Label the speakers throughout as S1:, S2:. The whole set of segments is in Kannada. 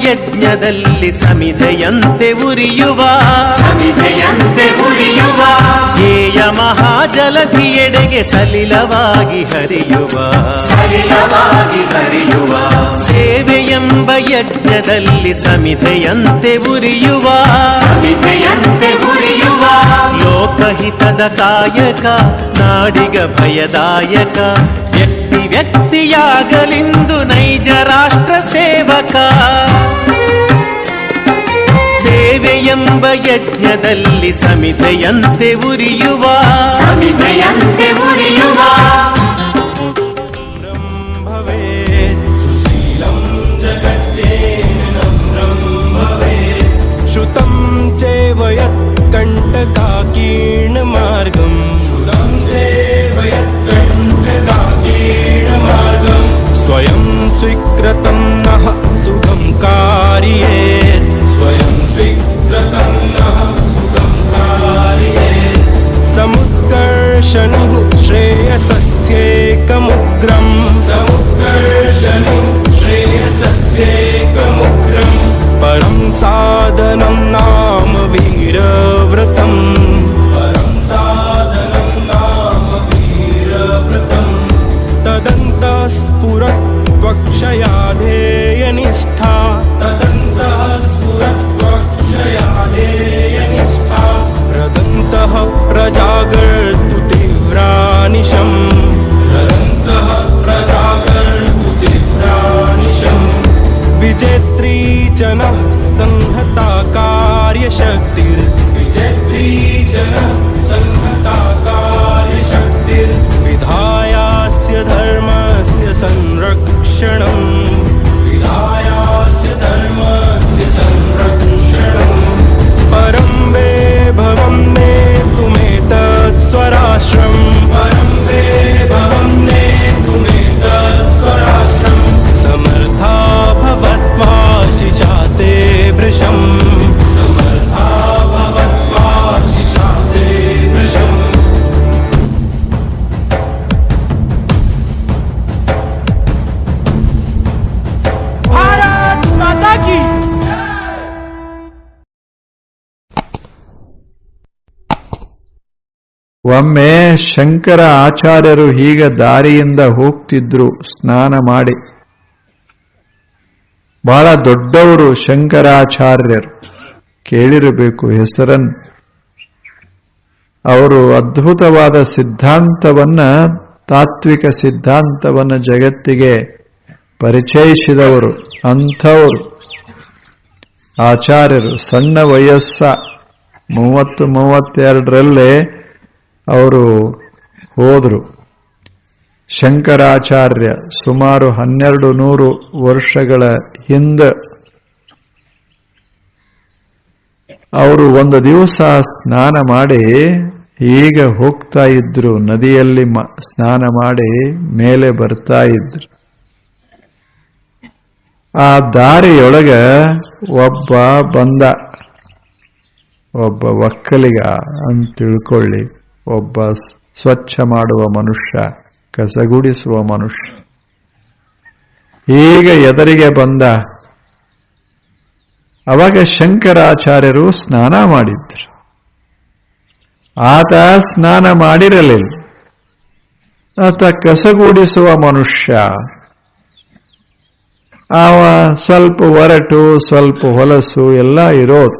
S1: ಯಜ್ಞದಲ್ಲಿ ಸಮಿಧೆಯಂತೆ ಉರಿಯುವ ಧ್ಯೇಯ ಮಹಾಜಲಧಿಯೆಡೆಗೆ ಸಲಿಲವಾಗಿ ಹರಿಯುವ ಸೇವೆಯೆಂಬ ಯಜ್ಞದಲ್ಲಿ ಸಮಿಧೆಯಂತೆ ಉರಿಯುವ ಲೋಕಹಿತದ ಕಾಯಕ ನಾಡಿಗ ಭಯದಾಯಕ ವ್ಯಕ್ತಿಯಾಗಲಿಂದು ನೈಜ ರಾಷ್ಟ್ರ ಸೇವಕ ಸೇವೆಯೆಂಬ ಯಜ್ಞದಲ್ಲಿ ಸಮಿಧೆಯಂತೆ ಉರಿಯುವ
S2: श्रुतं चैव यत्कण्टकाकीर्णमार्गम् स्वयं स्वीकृतं नः सुखं कारयेत् समुत्कर्षणुः श्रेयसस्येकमुग्रम् परं साधनं नाम वीरव्रतम् तदन्तः स्फुरत्वक्षयाधेयनिष्ठा रदन्तः प्रजागर्तु तीव्रानिशम् विजेत्री जनः संहता कार्यशक्तिर् विधायास्य धर्मस्य संरक्षणम् परं वैभवं नेतुमेतत् स्वराष्ट्रम् समर्था भवत्वाशि चाते भृशम् भारत माता की।
S3: ಒಮ್ಮೆ ಶಂಕರ ಆಚಾರ್ಯರು ಹೀಗೆ ದಾರಿಯಿಂದ ಹೋಗ್ತಿದ್ರು ಸ್ನಾನ ಮಾಡಿ. ಬಹಳ ದೊಡ್ಡವರು ಶಂಕರಾಚಾರ್ಯರು, ಕೇಳಿರಬೇಕು ಹೆಸರನ್ನು. ಅವರು ಅದ್ಭುತವಾದ ಸಿದ್ಧಾಂತವನ್ನ, ತಾತ್ವಿಕ ಸಿದ್ಧಾಂತವನ್ನ ಜಗತ್ತಿಗೆ ಪರಿಚಯಿಸಿದವರು. ಅಂಥವರು ಆಚಾರ್ಯರು. ಸಣ್ಣ ವಯಸ್ಸ 30-32 ಅವರು ಹೋದರು. ಶಂಕರಾಚಾರ್ಯ ಸುಮಾರು 1200 ವರ್ಷಗಳ ಹಿಂದೆ ಅವರು ಒಂದು ದಿವಸ ಸ್ನಾನ ಮಾಡಿ ಹೀಗೆ ಹೋಗ್ತಾ ಇದ್ರು. ನದಿಯಲ್ಲಿ ಸ್ನಾನ ಮಾಡಿ ಮೇಲೆ ಬರ್ತಾ ಇದ್ರು. ಆ ದಾರಿಯೊಳಗ ಒಬ್ಬ ಬಂದ, ಒಬ್ಬ ಒಕ್ಕಲಿಗ ಅಂತ ತಿಳ್ಕೊಳ್ಳಿ, ಒಬ್ಬ ಸ್ವಚ್ಛ ಮಾಡುವ ಮನುಷ್ಯ, ಕಸಗುಡಿಸುವ ಮನುಷ್ಯ. ಹೀಗೆ ಎದುರಿಗೆ ಬಂದ. ಅವಾಗ ಶಂಕರಾಚಾರ್ಯರು ಸ್ನಾನ ಮಾಡಿದ್ರು. ಆತ ಸ್ನಾನ ಮಾಡಿರಲಿಲ್ಲ. ಆತ ಕಸಗುಡಿಸುವ ಮನುಷ್ಯ. ಅವ ಸ್ವಲ್ಪ ಒರಟು, ಸ್ವಲ್ಪ ಹೊಲಸು ಎಲ್ಲ ಇರೋದು.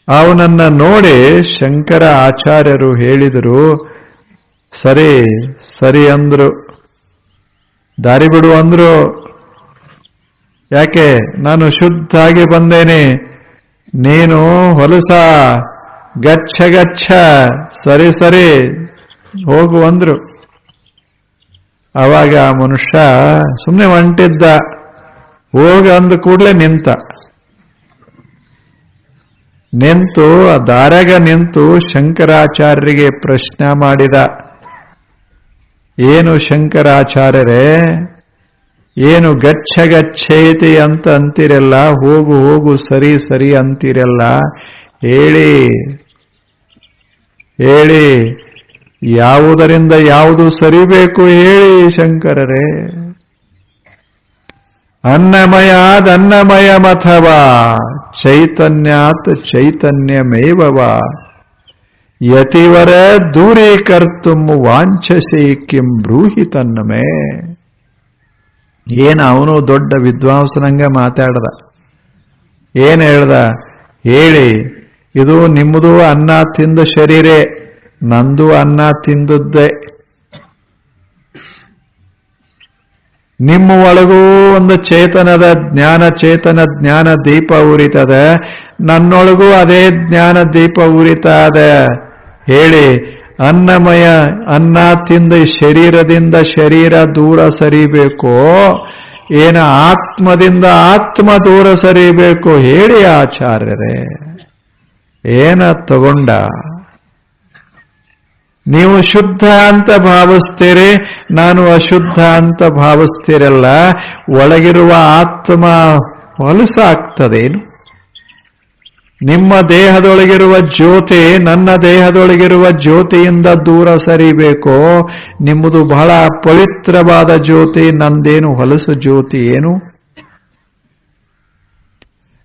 S3: ಅವನನ್ನ ನೋಡಿ ಶಂಕರ ಆಚಾರ್ಯರು ಹೇಳಿದರು, ಸರಿ ಸರಿ ಅಂದ್ರು, ದಾರಿ ಬಿಡು ಅಂದ್ರು. ಯಾಕೆ? ನಾನು ಶುದ್ಧಾಗಿ ಬಂದೇನೆ, ನೀನು ಹೊಲಸ, ಗಚ್ಚ ಗಚ್ಚ, ಸರಿ ಸರಿ ಹೋಗು ಅಂದ್ರು. ಆವಾಗ ಆ ಮನುಷ್ಯ ಸುಮ್ಮನೆ ಹೊಂಟಿದ್ದ. ಹೋಗ ಅಂದ ಕೂಡಲೇ ನಿಂತು ಆ ದಾರ್ಯಾಗ ನಿಂತು ಶಂಕರಾಚಾರ್ಯರಿಗೆ ಪ್ರಶ್ನೆ ಮಾಡಿದ. ಏನು ಶಂಕರಾಚಾರ್ಯರೇ, ಏನು ಗಚ್ಚ ಗಚ್ಚೇತಿ ಅಂತ ಅಂತಿರಲ್ಲ, ಹೋಗು ಹೋಗು ಸರಿ ಸರಿ ಅಂತಿರಲ್ಲ, ಹೇಳಿ ಹೇಳಿ, ಯಾವುದರಿಂದ ಯಾವುದು ಸರಿಬೇಕು ಹೇಳಿ ಶಂಕರರೇ. ಅನ್ನಮಯಾದ್ ಅನ್ನಮಯಮಥವಾ ಚೈತನ್ಯಾತ್ ಚೈತನ್ಯಮೇವವ ಯತಿವರ ದೂರೀಕರ್ತುಂ ವಾಂಛಸಿ ಕಿಂ ಬ್ರೂಹಿ ತನ್ನಮೇ. ಏನು ಅವನು ದೊಡ್ಡ ವಿದ್ವಾಂಸನಂಗ ಮಾತಾಡ್ದ. ಏನು ಹೇಳ್ದ? ಹೇಳಿ, ಇದು ನಿಮ್ಮದು ಅನ್ನ ತಿಂದ ಶರೀರೇ, ನಂದು ಅನ್ನ ತಿಂದದ್ದೇ. ನಿಮ್ಮ ಒಳಗೂ ಒಂದು ಚೇತನ ಜ್ಞಾನ ದೀಪ ಉರಿತದೆ, ನನ್ನೊಳಗೂ ಅದೇ ಜ್ಞಾನ ದೀಪ ಉರಿತದ. ಹೇಳಿ, ಅನ್ನಮಯ ಅನ್ನ ತಿಂದ ಶರೀರದಿಂದ ಶರೀರ ದೂರ ಸರಿಬೇಕೋ, ಏನ ಆತ್ಮದಿಂದ ಆತ್ಮ ದೂರ ಸರಿಬೇಕು? ಹೇಳಿ ಆಚಾರ್ಯರೇ, ಏನ ತಗೊಂಡ? ನೀವು ಶುದ್ಧ ಅಂತ ಭಾವಿಸ್ತೀರಿ, ನಾನು ಅಶುದ್ಧ ಅಂತ ಭಾವಿಸ್ತೀರಲ್ಲ, ಒಳಗಿರುವ ಆತ್ಮ ಹೊಲಸಾಗ್ತದೇನು? ನಿಮ್ಮ ದೇಹದೊಳಗಿರುವ ಜ್ಯೋತಿ ನನ್ನ ದೇಹದೊಳಗಿರುವ ಜ್ಯೋತಿಯಿಂದ ದೂರ ಸರಿಬೇಕೋ? ನಿಮ್ಮದು ಬಹಳ ಪವಿತ್ರವಾದ ಜ್ಯೋತಿ, ನಂದೇನು ಹೊಲಸು ಜ್ಯೋತಿ ಏನು?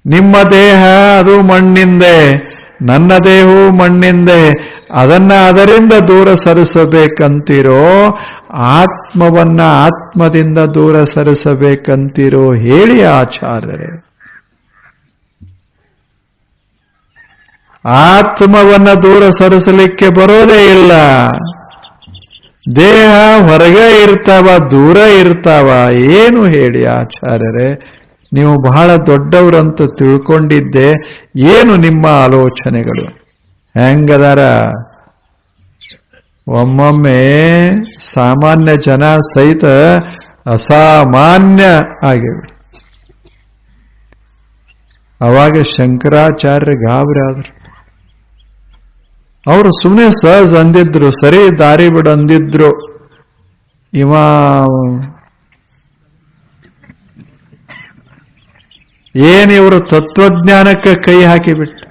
S3: ನಿಮ್ಮ ದೇಹ ಅದು ಮಣ್ಣಿಂದೆ, ನನ್ನ ದೇಹವು ಮಣ್ಣಿಂದೆ, ಅದರಿಂದ ದೂರ ಸರಿಸಬೇಕಂತೀರೋ, ಆತ್ಮವನ್ನ ಆತ್ಮದಿಂದ ದೂರ ಸರಿಸಬೇಕಂತೀರೋ? ಹೇಳಿ ಆಚಾರ್ಯರೇ. ಆತ್ಮವನ್ನ ದೂರ ಸರಿಸಲಿಕ್ಕೆ ಬರೋದೇ ಇಲ್ಲ. ದೇಹ ಹೊರಗೆ ಇರ್ತಾವ, ದೂರ ಇರ್ತಾವ. ಏನು ಹೇಳಿ ಆಚಾರ್ಯರೇ, ನೀವು ಬಹಳ ದೊಡ್ಡವರಂತ ತಿಳ್ಕೊಂಡಿದ್ದೆ. ಏನು ನಿಮ್ಮ ಆಲೋಚನೆಗಳು? ಹೆಂಗದಾರ? ಒಮ್ಮೊಮ್ಮೆ ಸಾಮಾನ್ಯ ಜನ ಸಹಿತ ಅಸಾಮಾನ್ಯ ಆಗಿವೆ. ಅವಾಗ ಶಂಕರಾಚಾರ್ಯ ಗಾಬರಿ ಆದ್ರು. ಅವರು ಸುಮ್ಮನೆ ಸಹಜ ಅಂದಿದ್ರು, ಸರಿ ದಾರಿ ಬಿಡು ಅಂದಿದ್ರು. ಏನಿವರು ತತ್ವಜ್ಞಾನಕ್ಕೆ ಕೈ ಹಾಕಿಬಿಟ್ಟು.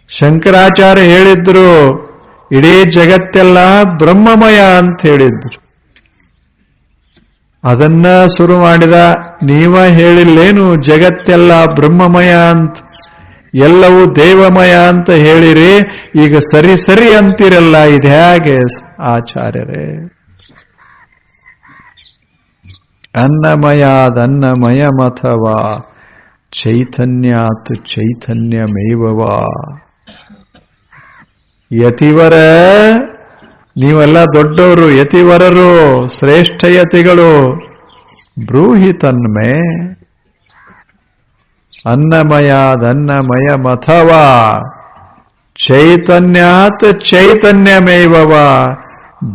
S3: ಶಂಕರಾಚಾರ್ಯ ಹೇಳಿದ್ರು, ಇಡೀ ಜಗತ್ತೆಲ್ಲ ಬ್ರಹ್ಮಮಯ ಅಂತ ಹೇಳಿದ್ರು. ಅದನ್ನ ಶುರು ಮಾಡಿದ. ನೀವ ಹೇಳಿಲ್ಲೇನು ಜಗತ್ತೆಲ್ಲ ಬ್ರಹ್ಮಮಯ ಅಂತ, ಎಲ್ಲವೂ ದೇವಮಯ ಅಂತ ಹೇಳಿರಿ, ಈಗ ಸರಿ ಸರಿ ಅಂತಿರಲ್ಲ, ಇದು ಹೇಗೆ ಆಚಾರ್ಯರೇ? ಅನ್ನಮಯಾದನ್ನಮಯಮಥವಾ ಚೈತನ್ಯಾತ್ ಚೈತನ್ಯಮೇವವಾ. ಯತಿವರ, ನೀವೆಲ್ಲ ದೊಡ್ಡವರು, ಯತಿವರರು, ಶ್ರೇಷ್ಠ ಯತಿಗಳು. ಬ್ರೂಹಿ ತನ್ಮೇ ಅನ್ನಮಯಾದನ್ನಮಯಮಥವಾ ಚೈತನ್ಯಾತ್ ಚೈತನ್ಯಮೇವವ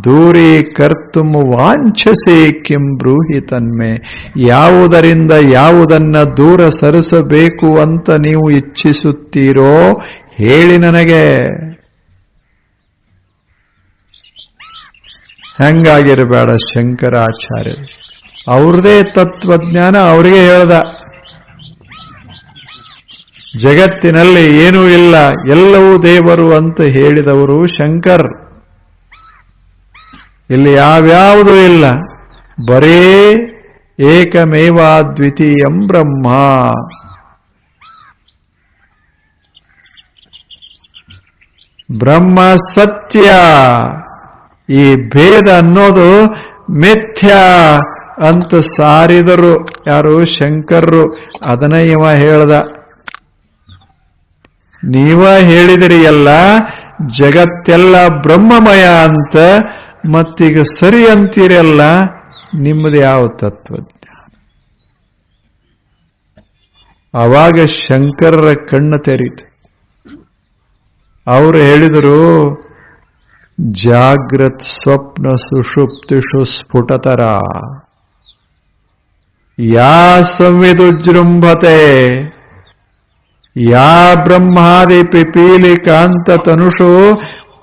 S3: ದೂರೀಕರ್ತುಂ ವಾಂಛಸಿ ಕಿಂ ಬ್ರೂಹಿ ತನ್ಮೇ. ಯಾವುದರಿಂದ ಯಾವುದನ್ನ ದೂರ ಸರಿಸಬೇಕು ಅಂತ ನೀವು ಇಚ್ಛಿಸುತ್ತೀರೋ ಹೇಳಿ ನನಗೆ. ಹೆಂಗಾಗಿರಬೇಡ ಶಂಕರಾಚಾರ್ಯ, ಅವ್ರದೇ ತತ್ವಜ್ಞಾನ ಅವರಿಗೆ ಹೇಳ್ದ. ಜಗತ್ತಿನಲ್ಲಿ ಏನೂ ಇಲ್ಲ, ಎಲ್ಲವೂ ದೇವರು ಅಂತ ಹೇಳಿದವರು ಶಂಕರ್. ಇಲ್ಲಿ ಯಾವ್ಯಾವುದೂ ಇಲ್ಲ, ಬರೇ ಏಕಮೇವಾದ್ವಿತೀಯಂ ಬ್ರಹ್ಮ. ಬ್ರಹ್ಮ ಸತ್ಯ, ಈ ಭೇದ ಅನ್ನೋದು ಮಿಥ್ಯ ಅಂತ ಸಾರಿದರು ಯಾರು? ಶಂಕರರು. ಅದನ್ನ ಇವ ಹೇಳ್ದ. ನೀವ ಹೇಳಿದಿರಿ ಎಲ್ಲ ಜಗತ್ತೆಲ್ಲ ಬ್ರಹ್ಮಮಯ ಅಂತ, ಮತ್ತೀಗ ಸರಿ ಅಂತೀರಲ್ಲ, ನಿಮ್ಮದು ಯಾವ ತತ್ವಜ್ಞಾನ? ಆವಾಗ ಶಂಕರರ ಕಣ್ಣು ತೆರೀತು. ಅವರು ಹೇಳಿದರು, ಜಾಗ್ರತ್ ಸ್ವಪ್ನ ಸುಷುಪ್ತಿಷು ಸ್ಫುಟತರ ಯಾ ಸಂವಿದುಜೃಂಭತೆ ಯಾ ಬ್ರಹ್ಮಾದಿ ಪಿಪೀಲಿಕಾಂತ ತನುಷು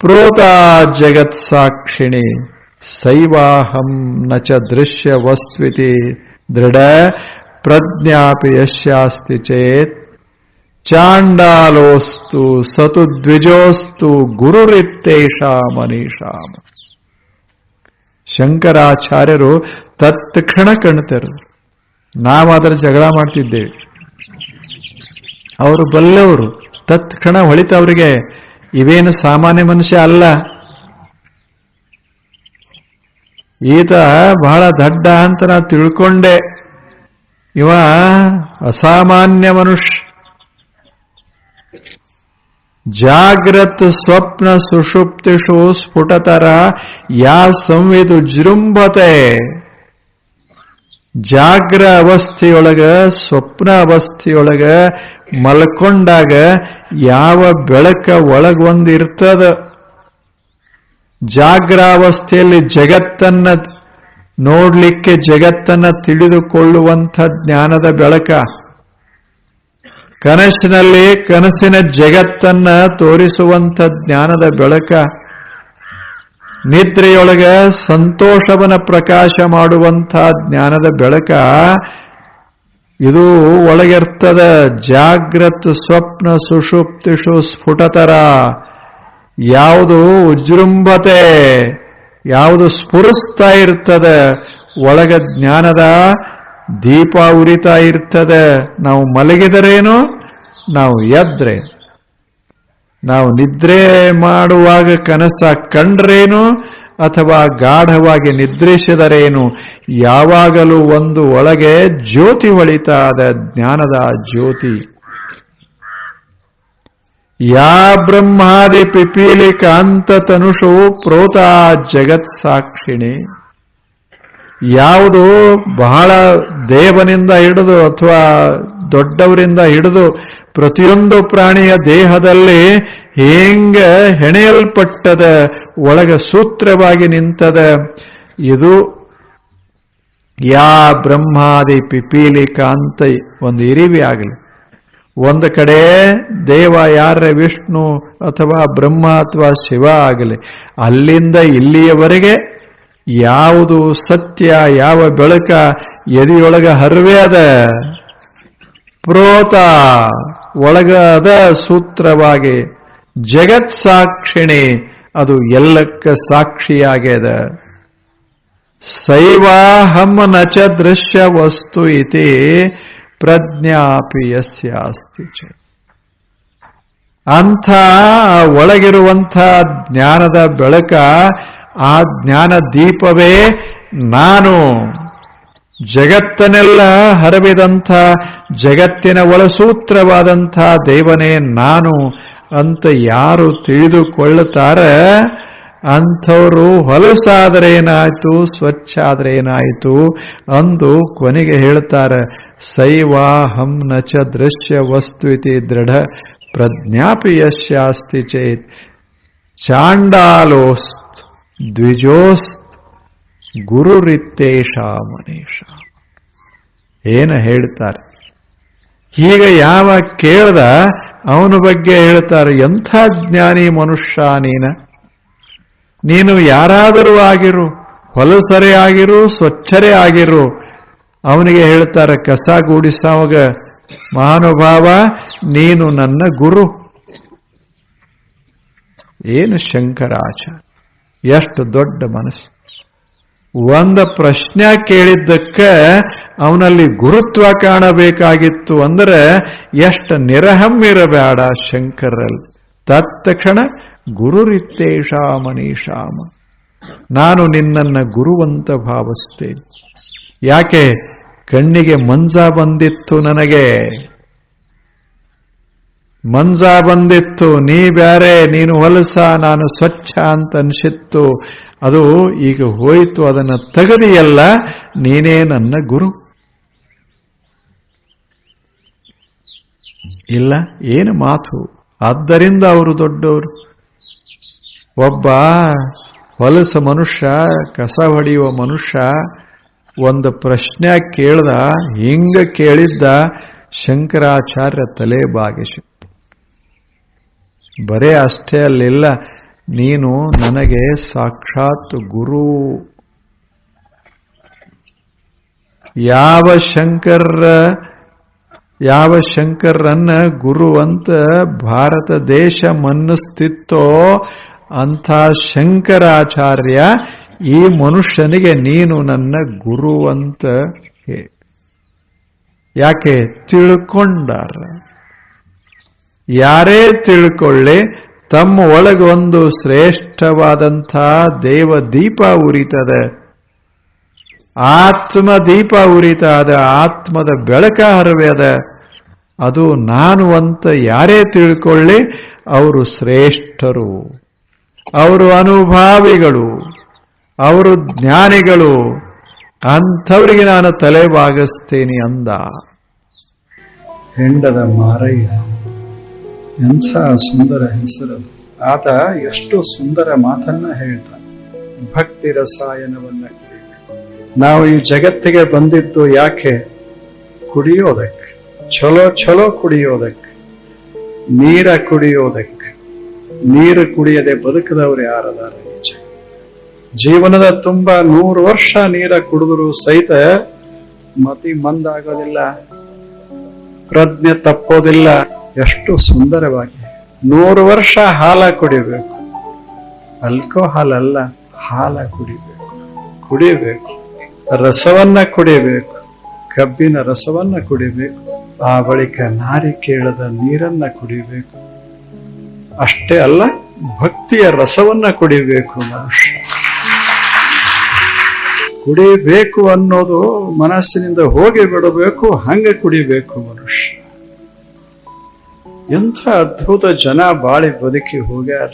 S3: ಪ್ರೋತಾ ಜಗತ್ ಸಾಕ್ಷಿಣಿ ಸೈವಾಹಂ ನ ಚ ದೃಶ್ಯ ವಸ್ತ್ವಿತಿ ದೃಢ ಪ್ರಜ್ಞಾಪಿ ಯಸ್ಯಾಸ್ತಿ ಚೇತ್ ಚಾಂಡಾಲೋಸ್ತು ಸತು ದ್ವಿಜೋಸ್ತು ಗುರುರಿತ್ತೇಷಾ ಮನೀಷಾಮ. ಶಂಕರಾಚಾರ್ಯರು ತತ್ಕ್ಷಣ ಕಣ್ತೆರೆದರು. ನಾವು ಅದರ ಜಗಳ ಮಾಡ್ತಿದ್ದೇವೆ. ಅವರು ಬಲ್ಲವರು, ತತ್ಕ್ಷಣ ಹೊಳಿತವರಿಗೆ ಇವೇನು ಸಾಮಾನ್ಯ ಮನುಷ್ಯ ಅಲ್ಲ, ಈತ ಬಹಳ ದಡ್ಡ ಅಂತ ನಾ ತಿಳ್ಕೊಂಡೆ, ಇವ ಅಸಾಮಾನ್ಯ ಮನುಷ್ಯ. ಜಾಗ್ರತ್ ಸ್ವಪ್ನ ಸುಷುಪ್ತಿಷು ಸ್ಫುಟತರ ಯಾ ಸಂವೇದು ಜೃಂಭತೆ. ಜಾಗ್ರ ಅವಸ್ಥೆಯೊಳಗ, ಸ್ವಪ್ನ ಅವಸ್ಥೆಯೊಳಗ ಮಲ್ಕೊಂಡಾಗ ಯಾವ ಬೆಳಕ ಒಳಗೊಂದಿರ್ತದ, ಜಾಗ್ರಾವಸ್ಥೆಯಲ್ಲಿ ಜಗತ್ತನ್ನ ನೋಡ್ಲಿಕ್ಕೆ, ಜಗತ್ತನ್ನ ತಿಳಿದುಕೊಳ್ಳುವಂಥ ಜ್ಞಾನದ ಬೆಳಕ, ಕನಸಿನಲ್ಲಿ ಕನಸಿನ ಜಗತ್ತನ್ನ ತೋರಿಸುವಂಥ ಜ್ಞಾನದ ಬೆಳಕ, ನಿದ್ರೆಯೊಳಗ ಸಂತೋಷವನ್ನ ಪ್ರಕಾಶ ಮಾಡುವಂಥ ಜ್ಞಾನದ ಬೆಳಕ, ಇದು ಒಳಗಿರ್ತದ. ಜಾಗ್ರತ್ ಸ್ವಪ್ನ ಸುಷುಪ್ತಿಷು ಸ್ಫುಟತರ, ಯಾವುದು ಉಜೃಂಭತೆ, ಯಾವುದು ಸ್ಫುರಿಸ್ತಾ ಇರ್ತದೆ, ಒಳಗ ಜ್ಞಾನದ ದೀಪ ಉರಿತಾ ಇರ್ತದೆ. ನಾವು ಮಲಗಿದರೇನು, ನಾವು ಎದ್ರೆ, ನಾವು ನಿದ್ರೆ ಮಾಡುವಾಗ ಕನಸ ಕಂಡ್ರೇನು ಅಥವಾ ಗಾಢವಾಗಿ ನಿದ್ರಿಸಿದರೇನು, ಯಾವಾಗಲೂ ಒಂದು ಒಳಗೆ ಜ್ಯೋತಿ ಹೊಳಿತಾದ ಜ್ಞಾನದ ಜ್ಯೋತಿ. ಯಾ ಬ್ರಹ್ಮಾದಿ ಪಿಪೀಲಿ ಕಾಂತ ತನುಷು ಪ್ರೋತ ಜಗತ್ ಸಾಕ್ಷಿಣಿ. ಯಾವುದು ಬಹಳ ದೇವನಿಂದ ಹಿಡಿದು ಅಥವಾ ದೊಡ್ಡವರಿಂದ ಹಿಡಿದು ಪ್ರತಿಯೊಂದು ಪ್ರಾಣಿಯ ದೇಹದಲ್ಲಿ ಹೆಂಗ ಹೆಣೆಯಲ್ಪಟ್ಟದ, ಒಳಗ ಸೂತ್ರವಾಗಿ ನಿಂತದ, ಇದು ಯಾ ಬ್ರಹ್ಮಾದಿ ಪಿಪೀಲಿ ಕಾಂತ. ಒಂದು ಇರಿವಿ ಆಗಲಿ, ಒಂದು ಕಡೆ ದೇವ ಯಾರ ವಿಷ್ಣು ಅಥವಾ ಬ್ರಹ್ಮ ಅಥವಾ ಶಿವ ಆಗಲಿ, ಅಲ್ಲಿಂದ ಇಲ್ಲಿಯವರೆಗೆ ಯಾವುದು ಸತ್ಯ, ಯಾವ ಬೆಳಕ ಎದೆಯೊಳಗ ಹರಿವೆ ಅದ, ಪ್ರೋತ ಒಳಗ ಅದ ಸೂತ್ರವಾಗಿ, ಜಗತ್ ಸಾಕ್ಷಿಣಿ ಅದು ಎಲ್ಲಕ್ಕ ಸಾಕ್ಷಿಯಾಗ್ಯದ. ಸೈವಾಹಂ ನಚ ದೃಶ್ಯ ವಸ್ತು ಇತಿ ಪ್ರಜ್ಞಾಪಿ ಯಸ್ಯಾಸ್ತಿ ಚ. ಅಂಥ ಒಳಗಿರುವಂಥ ಜ್ಞಾನದ ಬೆಳಕ, ಆ ಜ್ಞಾನ ದೀಪವೇ ನಾನು. ಜಗತ್ತನ್ನೆಲ್ಲ ಹರವಿದಂಥ, ಜಗತ್ತಿನ ಒಳಸೂತ್ರವಾದಂಥ ದೇವನೇ ನಾನು ಅಂತ ಯಾರು ತಿಳಿದುಕೊಳ್ಳುತ್ತಾರ, ಅಂಥವರು ಹೊಲಸಾದ್ರೆ ಏನಾಯ್ತು, ಸ್ವಚ್ಛ ಆದ್ರೆ ಏನಾಯಿತು ಅಂದು ಕೊನೆಗೆ ಹೇಳ್ತಾರೆ, ಸೈವಾಹಂ ನಚ ದೃಶ್ಯ ವಸ್ತು ಇತಿ ದೃಢ ಪ್ರಜ್ಞಾಪಿ ಯಸ್ಯಾಸ್ತಿ ಚೇತ್ ಚಾಂಡಾಲೋಸ್ತ್ ದ್ವಿಜೋಸ್ತ್ ಗುರುರಿತ್ತೇಷ ಮನೇಷ. ಏನು ಹೇಳ್ತಾರೆ, ಈಗ ಯಾವ ಕೇಳ್ದ ಅವನ ಬಗ್ಗೆ ಹೇಳ್ತಾರೆ, ಎಂಥ ಜ್ಞಾನಿ ಮನುಷ್ಯ ನೀನು ಯಾರಾದರೂ ಆಗಿರು, ಹೊಲಸರೇ ಆಗಿರು, ಸ್ವಚ್ಛರೇ ಆಗಿರು. ಅವನಿಗೆ ಹೇಳ್ತಾರೆ ಕಸ ಗೂಡಿಸವಾಗ, ಮಹಾನುಭಾವ ನೀನು ನನ್ನ ಗುರು. ಏನು ಶಂಕರಾಚಾರ್ಯ, ಎಷ್ಟು ದೊಡ್ಡ ಮನಸ್ಸು. ಒಂದು ಪ್ರಶ್ನೆ ಕೇಳಿದ್ದಕ್ಕೆ ಅವನಲ್ಲಿ ಗುರುತ್ವ ಕಾಣಬೇಕಾಗಿತ್ತು ಅಂದ್ರೆ ಎಷ್ಟು ನಿರಹಮ್ಮಿರಬೇಡ ಶಂಕರಲ್ಲಿ. ತತ್ಕ್ಷಣ ಗುರುರಿತ್ತೇಷ ಮನೀಷಾಮ, ನಾನು ನಿನ್ನನ್ನು ಗುರುವಂತ ಭಾವಿಸ್ತೇನೆ. ಯಾಕೆ? ಕಣ್ಣಿಗೆ ಮಂಜ ಬಂದಿತ್ತು, ನನಗೆ ಮಂಜ ಬಂದಿತ್ತು, ನೀ ಬ್ಯಾರೆ, ನೀನು ಹೊಲಸ, ನಾನು ಸ್ವಚ್ಛ ಅಂತ ಅನ್ಸಿತ್ತು. ಅದು ಈಗ ಹೋಯಿತು, ಅದನ್ನು ತೆಗೆದಿಯಲ್ಲ, ನೀನೇ ನನ್ನ ಗುರು. ಇಲ್ಲ, ಏನು ಮಾತು. ಆದ್ದರಿಂದ ಅವರು ದೊಡ್ಡವರು. ಒಬ್ಬ ಹೊಲಸ ಮನುಷ್ಯ, ಕಸ ಹೊಡೆಯುವ ಮನುಷ್ಯ ಒಂದು ಪ್ರಶ್ನೆ ಕೇಳ್ದ, ಹಿಂಗ ಕೇಳಿದ್ದ, ಶಂಕರಾಚಾರ್ಯ ತಲೆ ಬಾಗಿಸಿ. ಬರೇ ಅಷ್ಟೇ ಅಲ್ಲಿಲ್ಲ, ನೀನು ನನಗೆ ಸಾಕ್ಷಾತ್ ಗುರು. ಯಾವ ಶಂಕರನ್ನ ಗುರು ಅಂತ ಭಾರತ ದೇಶ ಮನ್ನಿಸ್ತಿತ್ತೋ ಅಂಥ ಶಂಕರಾಚಾರ್ಯ ಈ ಮನುಷ್ಯನಿಗೆ ನೀನು ನನ್ನ ಗುರು ಅಂತ ಯಾಕೆ? ತಿಳ್ಕೊಂಡಾರ. ಯಾರೇ ತಿಳ್ಕೊಳ್ಳಿ, ತಮ್ಮ ಒಳಗೊಂದು ಶ್ರೇಷ್ಠವಾದಂಥ ದೇವ ದೀಪ ಉರಿತದೆ, ಆತ್ಮ ದೀಪ ಉರಿತದ, ಆತ್ಮದ ಬೆಳಕ ಹರವ್ಯದ. ಅದು ನಾನು ಅಂತ ಯಾರೇ ತಿಳ್ಕೊಳ್ಳಿ, ಅವರು ಶ್ರೇಷ್ಠರು, ಅವರು ಅನುಭಾವಿಗಳು, ಅವರು ಜ್ಞಾನಿಗಳು. ಅಂಥವರಿಗೆ ನಾನು ತಲೆ ಬಾಗಿಸ್ತೇನೆ ಅಂದ.
S4: ಹೆಂಡದ ಮಾರಯ್ಯ, ಎಂಥ ಸುಂದರ ಹೆಸರು. ಆತ ಎಷ್ಟು ಸುಂದರ ಮಾತನ್ನ ಹೇಳ್ತಾನೆ. ಭಕ್ತಿ ರಸಾಯನವನ್ನ ಕುಡಿಬೇಕು. ನಾವು ಈ ಜಗತ್ತಿಗೆ ಬಂದಿದ್ದು ಯಾಕೆ? ಕುಡಿಯೋದಕ್ಕೆ, ಚಲೋ ಕುಡಿಯೋದಕ್ಕೆ, ನೀರ ಕುಡಿಯೋದಕ್ಕೆ. ನೀರು ಕುಡಿಯದೆ ಬದುಕದವ್ರು ಯಾರದಾರ? ಜೀವನದ ತುಂಬ 100 ವರ್ಷ ನೀರ ಕುಡಿದ್ರು ಸಹಿತ ಮತಿ ಮಂದಾಗೋದಿಲ್ಲ, ಪ್ರಜ್ಞೆ ತಪ್ಪೋದಿಲ್ಲ. ಎಷ್ಟು ಸುಂದರವಾಗಿ 100 ವರ್ಷ ಹಾಲ ಕುಡಿಬೇಕು. ಆಲ್ಕೋಹಾಲ್ ಅಲ್ಲ, ಹಾಲ ಕುಡಿಬೇಕು. ರಸವನ್ನ ಕುಡಿಬೇಕು, ಕಬ್ಬಿನ ರಸವನ್ನ ಕುಡಿಬೇಕು. ಆ ಬಳಿಕ ನಾರಿಕೇಳದ ನೀರನ್ನ ಕುಡಿಬೇಕು. ಅಷ್ಟೇ ಅಲ್ಲ, ಭಕ್ತಿಯ ರಸವನ್ನ ಕುಡಿಬೇಕು. ಮನುಷ್ಯ ಕುಡಿಬೇಕು ಅನ್ನೋದು ಮನಸ್ಸಿನಿಂದ ಹೋಗಿ ಬಿಡಬೇಕು, ಹಂಗೆ ಕುಡಿಬೇಕು ಮನುಷ್ಯ. ಎಂಥ ಅದ್ಭುತ ಜನ ಬಾಳಿ ಬದುಕಿ ಹೋಗ್ಯಾರ.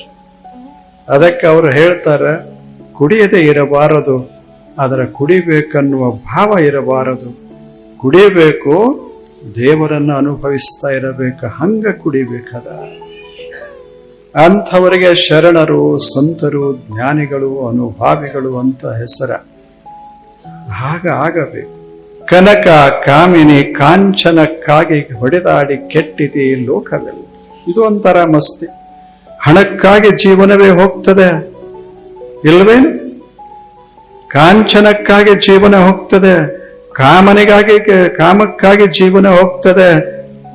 S4: ಅದಕ್ಕೆ ಅವರು ಹೇಳ್ತಾರೆ, ಕುಡಿಯದೆ ಇರಬಾರದು, ಅದರ ಕುಡಿಬೇಕನ್ನುವ ಭಾವ ಇರಬಾರದು. ಕುಡಿಬೇಕು, ದೇವರನ್ನು ಅನುಭವಿಸ್ತಾ ಇರಬೇಕು, ಹಂಗ ಕುಡಿಬೇಕದ. ಅಂಥವರಿಗೆ ಶರಣರು, ಸಂತರು, ಜ್ಞಾನಿಗಳು, ಅನುಭಾವಿಗಳು ಅಂತ ಹೆಸರ. ಹಾಗ ಆಗಬೇಕು. ಕನಕ ಕಾಮಿನಿ ಕಾಂಚನಕ್ಕಾಗಿ ಹೊಡೆದಾಡಿ ಕೆಟ್ಟಿದೆ ಲೋಕವೆಲ್ಲ. ಇದು ಒಂಥರ ಮಸ್ತಿ. ಹಣಕ್ಕಾಗಿ ಜೀವನವೇ ಹೋಗ್ತದೆ ಇಲ್ವೇನು? ಕಾಂಚನಕ್ಕಾಗಿ ಜೀವನ ಹೋಗ್ತದೆ, ಕಾಮಕ್ಕಾಗಿ ಜೀವನ ಹೋಗ್ತದೆ,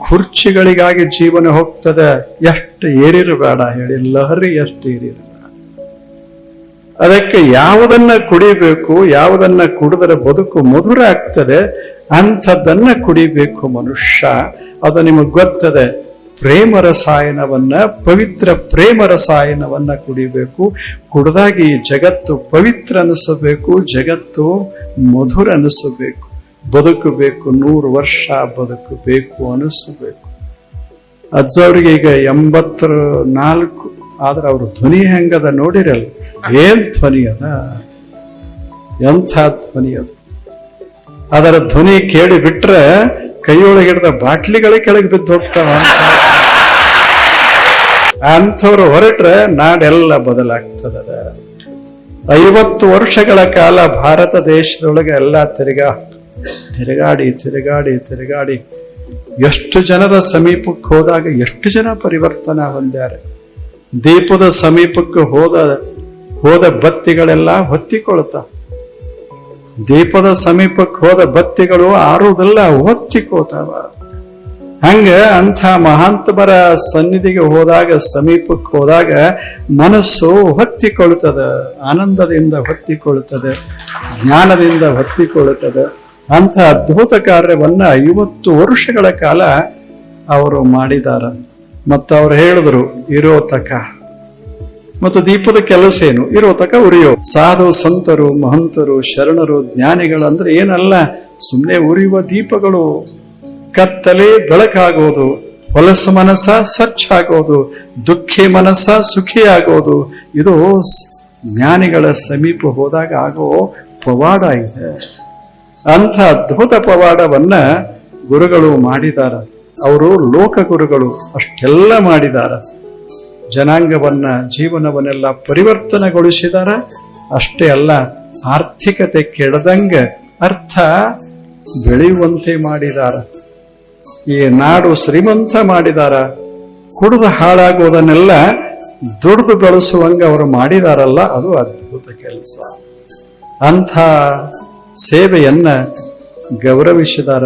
S4: ಕುರ್ಚಿಗಳಿಗಾಗಿ ಜೀವನ ಹೋಗ್ತದೆ. ಎಷ್ಟು ಏರಿರಬೇಡ ಹೇಳಿ, ಲಹರಿ ಎಷ್ಟು ಏರಿರಬೇಡ. ಅದಕ್ಕೆ ಯಾವುದನ್ನ ಕುಡಿಬೇಕು, ಯಾವುದನ್ನ ಕುಡಿದರೆ ಬದುಕು ಮಧುರ ಆಗ್ತದೆ, ಅಂಥದ್ದನ್ನ ಕುಡಿಬೇಕು ಮನುಷ್ಯ. ಅದು ನಿಮಗೆ ಗೊತ್ತದೆ. ಪ್ರೇಮ ರಸಾಯನವನ್ನ, ಪವಿತ್ರ ಪ್ರೇಮ ರಸಾಯನವನ್ನ ಕುಡಿಬೇಕು. ಕುಡಿದಾಗಿ ಈ ಜಗತ್ತು ಪವಿತ್ರ ಅನಿಸಬೇಕು, ಜಗತ್ತು ಮಧುರ ಅನಿಸಬೇಕು, ಬದುಕಬೇಕು, 100 ವರ್ಷ ಬದುಕಬೇಕು ಅನಿಸಬೇಕು. ಅಜ್ಜವ್ರಿಗೆ ಈಗ 84, ಆದ್ರೆ ಅವ್ರ ಧ್ವನಿ ಹೆಂಗದ ನೋಡಿರಲ್ಲ. ಏನ್ ಧ್ವನಿ ಅದ, ಎಂಥ ಧ್ವನಿ ಅದ. ಅದರ ಧ್ವನಿ ಕೇಳಿ ಬಿಟ್ರೆ ಕೈಯೊಳಗಿಡ್ದ ಬಾಟ್ಲಿಗಳೇ ಕೆಳಗೆ ಬಿದ್ದು ಹೋಗ್ತಾವ. ಅಂಥವ್ರು ಹೊರಟ್ರೆ ನಾಡೆಲ್ಲ ಬದಲಾಗ್ತದ. 50 ವರ್ಷಗಳ ಕಾಲ ಭಾರತ ದೇಶದೊಳಗೆ ಎಲ್ಲ ತಿರುಗಾಡಿ ಎಷ್ಟು ಜನರ ಸಮೀಪಕ್ಕೆ ಹೋದಾಗ ಎಷ್ಟು ಜನ ಪರಿವರ್ತನ ಹೊಂದ್ಯಾರೆ. ದೀಪದ ಸಮೀಪಕ್ಕೆ ಹೋದ ಬತ್ತಿಗಳೆಲ್ಲ ಹೊತ್ತಿಕೊಳ್ತಾವ. ದೀಪದ ಸಮೀಪಕ್ಕೆ ಹೋದ ಬತ್ತಿಗಳು ಆರುವುದೆಲ್ಲ ಹೊತ್ತಿಕೋತಾವ. ಹಂಗ ಅಂಥ ಮಹಾಂತಮರ ಸನ್ನಿಧಿಗೆ ಹೋದಾಗ, ಸಮೀಪಕ್ಕೆ ಹೋದಾಗ ಮನಸ್ಸು ಹೊತ್ತಿಕೊಳ್ಳುತ್ತದೆ, ಆನಂದದಿಂದ ಹೊತ್ತಿಕೊಳ್ಳುತ್ತದೆ, ಜ್ಞಾನದಿಂದ ಹೊತ್ತಿಕೊಳ್ಳುತ್ತದೆ. ಅಂಥ ಅದ್ಭುತ ಕಾರ್ಯವನ್ನ 50 ವರ್ಷಗಳ ಕಾಲ ಅವರು ಮಾಡಿದಾರ. ಮತ್ತು ಅವ್ರು ಹೇಳಿದ್ರು, ಇರೋ ತಕ. ಮತ್ತು ದೀಪದ ಕೆಲಸ ಏನು? ಇರೋ ತಕ ಉರಿಯೋ. ಸಾಧು ಸಂತರು, ಮಹಂತರು, ಶರಣರು, ಜ್ಞಾನಿಗಳು ಅಂದ್ರೆ ಏನಲ್ಲ, ಸುಮ್ಮನೆ ಉರಿಯುವ ದೀಪಗಳು. ಕತ್ತಲೆ ಬೆಳಕಾಗೋದು, ಹೊಲಸ ಮನಸ್ಸ ಸ್ವಚ್ಛ ಆಗೋದು, ದುಃಖಿ ಮನಸ್ಸ ಸುಖಿ ಆಗೋದು. ಇದು ಜ್ಞಾನಿಗಳ ಸಮೀಪ ಹೋದಾಗ ಆಗೋ ಪವಾಡ ಇದೆ. ಅಂಥ ಅದ್ಭುತ ಪವಾಡವನ್ನ ಗುರುಗಳು ಮಾಡಿದಾರ. ಅವರು ಲೋಕ ಗುರುಗಳು, ಅಷ್ಟೆಲ್ಲ ಮಾಡಿದಾರ. ಜನಾಂಗವನ್ನ, ಜೀವನವನ್ನೆಲ್ಲ ಪರಿವರ್ತನೆಗೊಳಿಸಿದಾರ. ಅಷ್ಟೇ ಅಲ್ಲ, ಆರ್ಥಿಕತೆ ಕೆಡದಂಗ ಅರ್ಥ ಬೆಳೆಯುವಂತೆ ಮಾಡಿದಾರ. ಈ ನಾಡು ಶ್ರೀಮಂತ ಮಾಡಿದಾರ. ಕುಡಿದು ಹಾಳಾಗೋದನ್ನೆಲ್ಲ ದುಡಿದು ಬೆಳೆಸುವಂಗ ಅವರು ಮಾಡಿದಾರಲ್ಲ, ಅದು ಅದ್ಭುತ ಕೆಲಸ. ಅಂಥ ಸೇವೆಯನ್ನ ಗೌರವಿಸಿದಾರ.